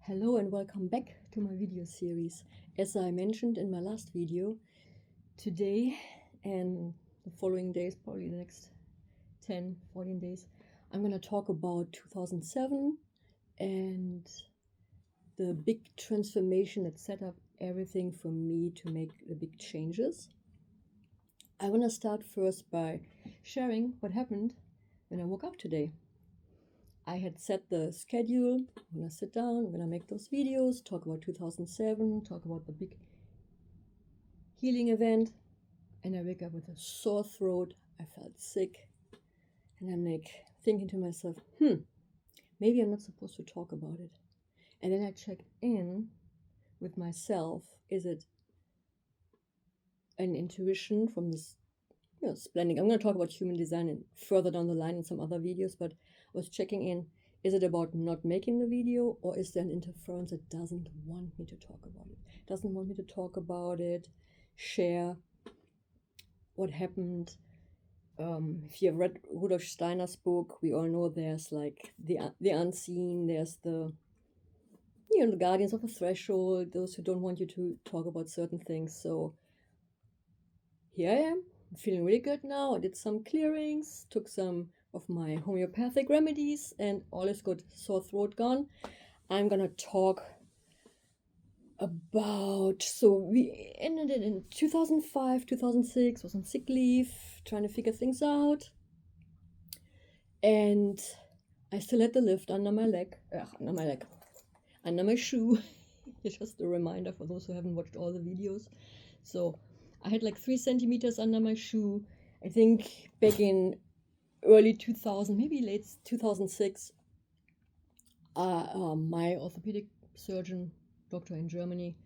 Hello and welcome back to my video series. As I mentioned in my last video, today and the following days, probably the next 10, 14 days, I'm going to talk about 2007 and the big transformation that set up everything for me to make the big changes. I want to start first by sharing what happened when I woke up today. I had set the schedule. I'm gonna sit down, I'm gonna make those videos, talk about 2007, talk about the big healing event, and I wake up with a sore throat. I felt sick, and I'm like thinking to myself, maybe I'm not supposed to talk about it. And then I check in with myself. Is it an intuition from this splendid? I'm going to talk about human design and further down the line in some other videos, but I was checking in. Is it about not making the video, or is there an interference that doesn't want me to talk about it? Doesn't want me to talk about it, share what happened. If you have read Rudolf Steiner's book, we all know there's like the unseen, there's the the guardians of the threshold, those who don't want you to talk about certain things. So here I am, I'm feeling really good now. I did some clearings, took some of my homeopathic remedies, and all is good. Sore throat gone. I'm gonna talk about, so we ended it in 2005, 2006, was on sick leave, trying to figure things out, and I still had the lift under my shoe. It's just a reminder for those who haven't watched all the videos. So I had like 3 centimeters under my shoe. I think back in early 2000, maybe late 2006, my orthopedic surgeon, doctor in Germany,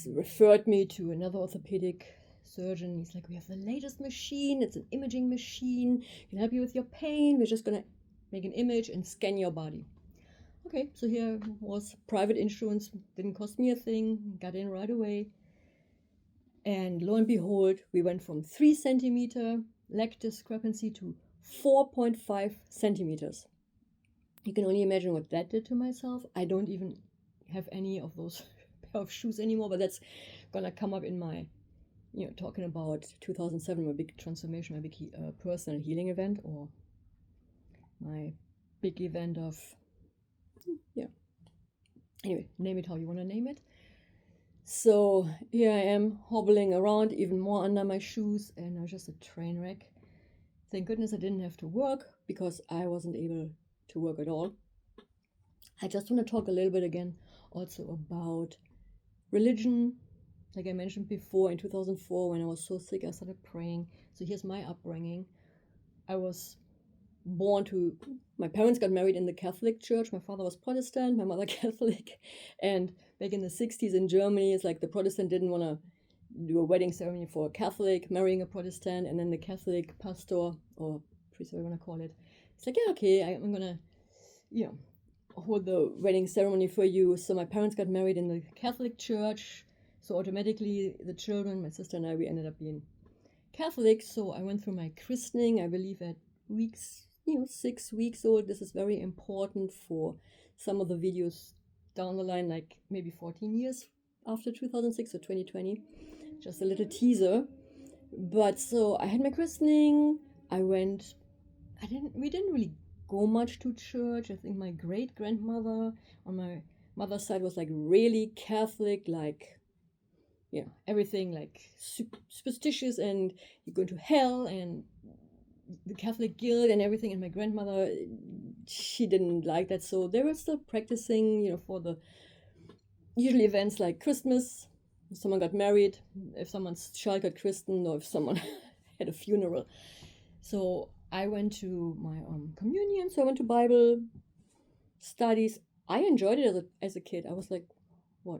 referred me to another orthopedic surgeon. He's like, we have the latest machine. It's an imaging machine. It can help you with your pain. We're just going to make an image and scan your body. Okay, so here was private insurance. Didn't cost me a thing. Got in right away. And lo and behold, we went from 3 centimeter leg discrepancy to 4.5 centimeters. You can only imagine what that did to myself. I don't even have any of those pair of shoes anymore, but that's gonna come up in my, talking about 2007, my big transformation, my big personal healing event, or my big event of, anyway, name it how you want to name it. So here I am hobbling around, even more under my shoes, and I was just a train wreck. Thank goodness I didn't have to work, because I wasn't able to work at all. I just want to talk a little bit again also about religion. Like I mentioned before, in 2004, when I was so sick, I started praying. So here's my upbringing. I was born to, my parents got married in the Catholic Church. My father was Protestant, my mother Catholic. And back in the 60s in Germany, it's like the Protestant didn't want to do a wedding ceremony for a Catholic marrying a Protestant, and then the Catholic pastor, or priest, whatever you want to call it, it's like, yeah, okay, I'm gonna, hold the wedding ceremony for you. So my parents got married in the Catholic Church, so automatically the children, my sister and I, we ended up being Catholic. So I went through my christening, I believe at 6 weeks old. This is very important for some of the videos down the line, like maybe 14 years after 2006 or 2020. Just a little teaser. But so I had my christening. We didn't really go much to church. I think my great grandmother on my mother's side was like really Catholic, like, everything like superstitious, and you're going to hell, and the Catholic guild and everything. And my grandmother, she didn't like that. So they were still practicing, for the usually events like Christmas, if someone got married, if someone's child got christened, or if someone had a funeral. So I went to my communion, so I went to Bible studies. I enjoyed it as a kid. I was like,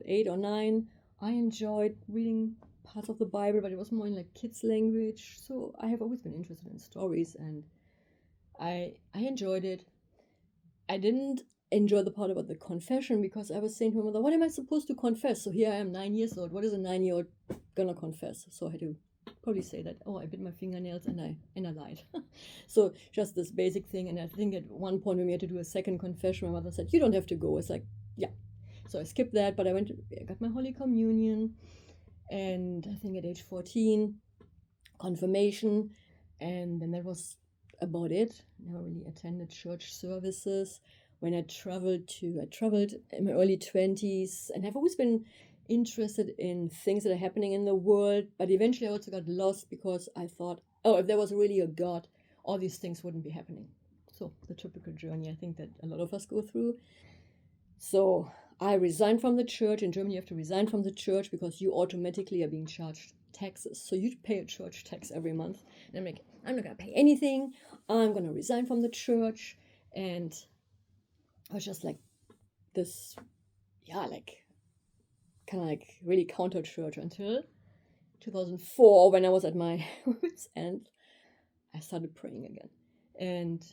8 or 9. I enjoyed reading parts of the Bible, but it was more in like kids' language. So I have always been interested in stories, and I enjoyed it. I didn't enjoy the part about the confession, because I was saying to my mother, what am I supposed to confess? So here I am, 9 years old. What is a 9-year-old gonna confess? So I had to probably say that, I bit my fingernails and I lied. So just this basic thing. And I think at one point when we had to do a second confession, my mother said, you don't have to go. It's like, yeah. So I skipped that, but I got my Holy Communion, and I think at age 14, confirmation, and then that was about it. Never really attended church services. When I traveled in my early 20s, and I've always been interested in things that are happening in the world, but eventually I also got lost because I thought, oh, if there was really a God, all these things wouldn't be happening. So the typical journey I think that a lot of us go through. So I resigned from the church. In Germany, you have to resign from the church because you automatically are being charged taxes. So you pay a church tax every month. And I'm like, I'm not going to pay anything. I'm going to resign from the church. And I was just like this, yeah, like kind of like really counter church until 2004 when I was at my wits end. I started praying again. And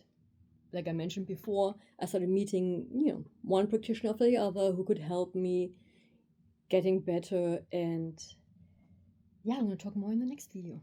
like I mentioned before, I started meeting, one practitioner after the other who could help me getting better. And yeah, I'm going to talk more in the next video.